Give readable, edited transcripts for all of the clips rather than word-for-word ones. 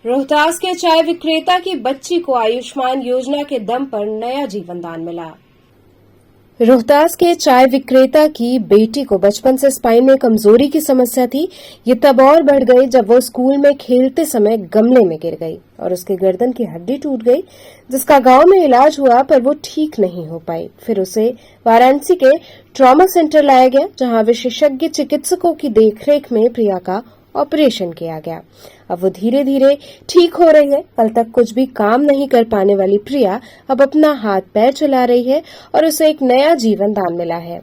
रोहतास के चाय विक्रेता की बच्ची को आयुष्मान योजना के दम पर नया जीवन दान मिला। रोहतास के चाय विक्रेता की बेटी को बचपन से स्पाइन में कमजोरी की समस्या थी। ये तब और बढ़ गई जब वो स्कूल में खेलते समय गमले में गिर गई और उसके गर्दन की हड्डी टूट गई, जिसका गांव में इलाज हुआ पर वो ठीक नहीं हो पाई। फिर उसे वाराणसी के ट्रॉमा सेंटर लाया गया, जहां विशेषज्ञ चिकित्सकों की देखरेख में प्रिया का ऑपरेशन किया गया। अब वो धीरे धीरे ठीक हो रही है। कल तक कुछ भी काम नहीं कर पाने वाली प्रिया अब अपना हाथ पैर चला रही है और उसे एक नया जीवन दान मिला है।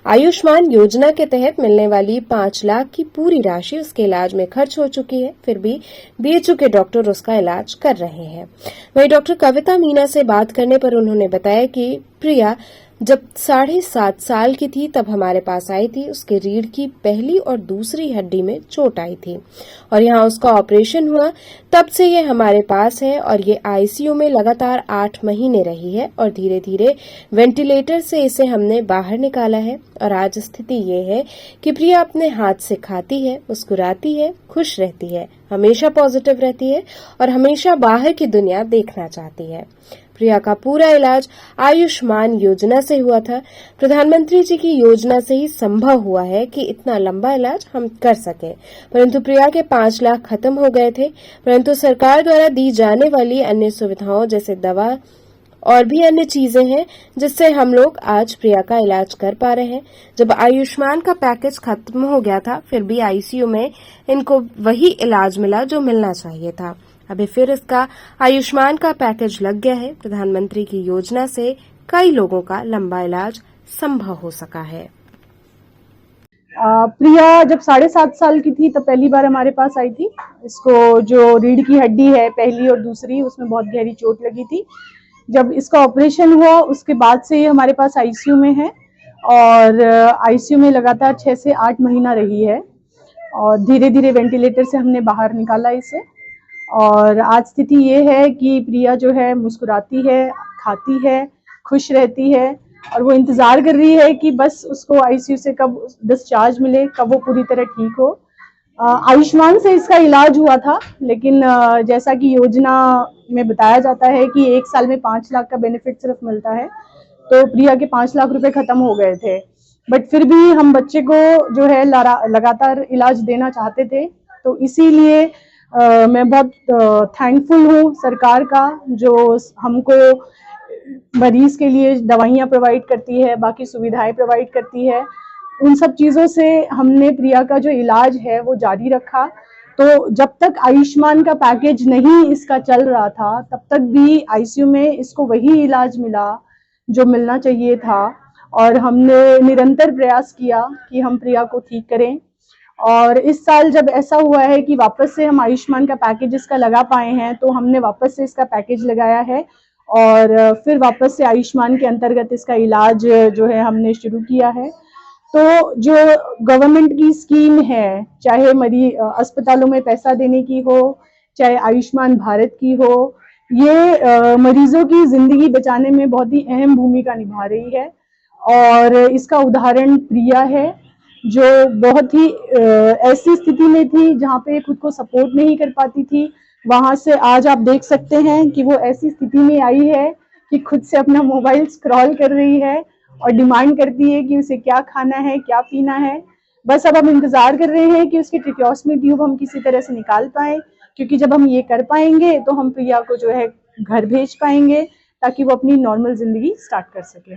आयुष्मान योजना के तहत मिलने वाली 5 लाख की पूरी राशि उसके इलाज में खर्च हो चुकी है। फिर भी बीएचयू के डॉक्टर उसका इलाज कर रहे हैं। वहीं डॉक्टर कविता मीना से बात करने पर उन्होंने बताया कि प्रिया जब 7.5 साल की थी तब हमारे पास आई थी। उसके रीढ़ की पहली और दूसरी हड्डी में चोट आई थी और यहाँ उसका ऑपरेशन हुआ। तब से ये हमारे पास है और ये आईसीयू में लगातार 8 महीने रही है और धीरे धीरे वेंटिलेटर से इसे हमने बाहर निकाला है। और आज स्थिति ये है कि प्रिया अपने हाथ से खाती है, मुस्कुराती है, खुश रहती है, हमेशा पॉजिटिव रहती है और हमेशा बाहर की दुनिया देखना चाहती है। प्रिया का पूरा इलाज आयुष्मान योजना से हुआ था। प्रधानमंत्री जी की योजना से ही संभव हुआ है कि इतना लंबा इलाज हम कर सके, परंतु प्रिया के 5 लाख खत्म हो गए थे। परंतु सरकार द्वारा दी जाने वाली अन्य सुविधाओं जैसे दवा और भी अन्य चीजें हैं जिससे हम लोग आज प्रिया का इलाज कर पा रहे हैं। जब आयुष्मान का पैकेज खत्म हो गया था फिर भी आईसीयू में इनको वही इलाज मिला जो मिलना चाहिए था। अभी फिर इसका आयुष्मान का पैकेज लग गया है। प्रधानमंत्री की योजना से कई लोगों का लंबा इलाज संभव हो सका है। प्रिया जब 7.5 साल की थी तब पहली बार हमारे पास आई थी। इसको जो रीढ़ की हड्डी है पहली और दूसरी, उसमें बहुत गहरी चोट लगी थी। जब इसका ऑपरेशन हुआ उसके बाद से ये हमारे पास आईसीयू में है और आईसीयू में लगातार 6 से 8 महीना रही है और धीरे धीरे वेंटिलेटर से हमने बाहर निकाला इसे। और आज स्थिति ये है कि प्रिया जो है मुस्कुराती है, खाती है, खुश रहती है और वो इंतजार कर रही है कि बस उसको आईसीयू से कब डिस्चार्ज मिले, कब वो पूरी तरह ठीक हो। आयुष्मान से इसका इलाज हुआ था, लेकिन जैसा कि योजना में बताया जाता है कि 1 साल में 5 लाख का बेनिफिट सिर्फ मिलता है, तो प्रिया के 5 लाख रुपए खत्म हो गए थे। बट फिर भी हम बच्चे को जो है लगातार इलाज देना चाहते थे, तो इसीलिए मैं बहुत थैंकफुल हूँ सरकार का, जो हमको मरीज के लिए दवाइयाँ प्रोवाइड करती है, बाकी सुविधाएं प्रोवाइड करती है। उन सब चीज़ों से हमने प्रिया का जो इलाज है वो जारी रखा। तो जब तक आयुष्मान का पैकेज नहीं इसका चल रहा था तब तक भी आईसीयू में इसको वही इलाज मिला जो मिलना चाहिए था और हमने निरंतर प्रयास किया कि हम प्रिया को ठीक करें। और इस साल जब ऐसा हुआ है कि वापस से हम आयुष्मान का पैकेज इसका लगा पाए हैं, तो हमने वापस से इसका पैकेज लगाया है और फिर वापस से आयुष्मान के अंतर्गत इसका इलाज जो है हमने शुरू किया है। तो जो गवर्नमेंट की स्कीम है, चाहे अस्पतालों में पैसा देने की हो, चाहे आयुष्मान भारत की हो, ये मरीजों की जिंदगी बचाने में बहुत ही अहम भूमिका निभा रही है। और इसका उदाहरण प्रिया है, जो बहुत ही ऐसी स्थिति में थी जहाँ पे खुद को सपोर्ट नहीं कर पाती थी। वहां से आज आप देख सकते हैं कि वो ऐसी स्थिति में आई है कि खुद से अपना मोबाइल स्क्रॉल कर रही है और डिमांड करती है कि उसे क्या खाना है, क्या पीना है। बस अब हम इंतजार कर रहे हैं कि उसकी ट्रिक्योस्मी ट्यूब हम किसी तरह से निकाल पाए, क्योंकि जब हम ये कर पाएंगे तो हम प्रिया को जो है घर भेज पाएंगे ताकि वो अपनी नॉर्मल जिंदगी स्टार्ट कर सके।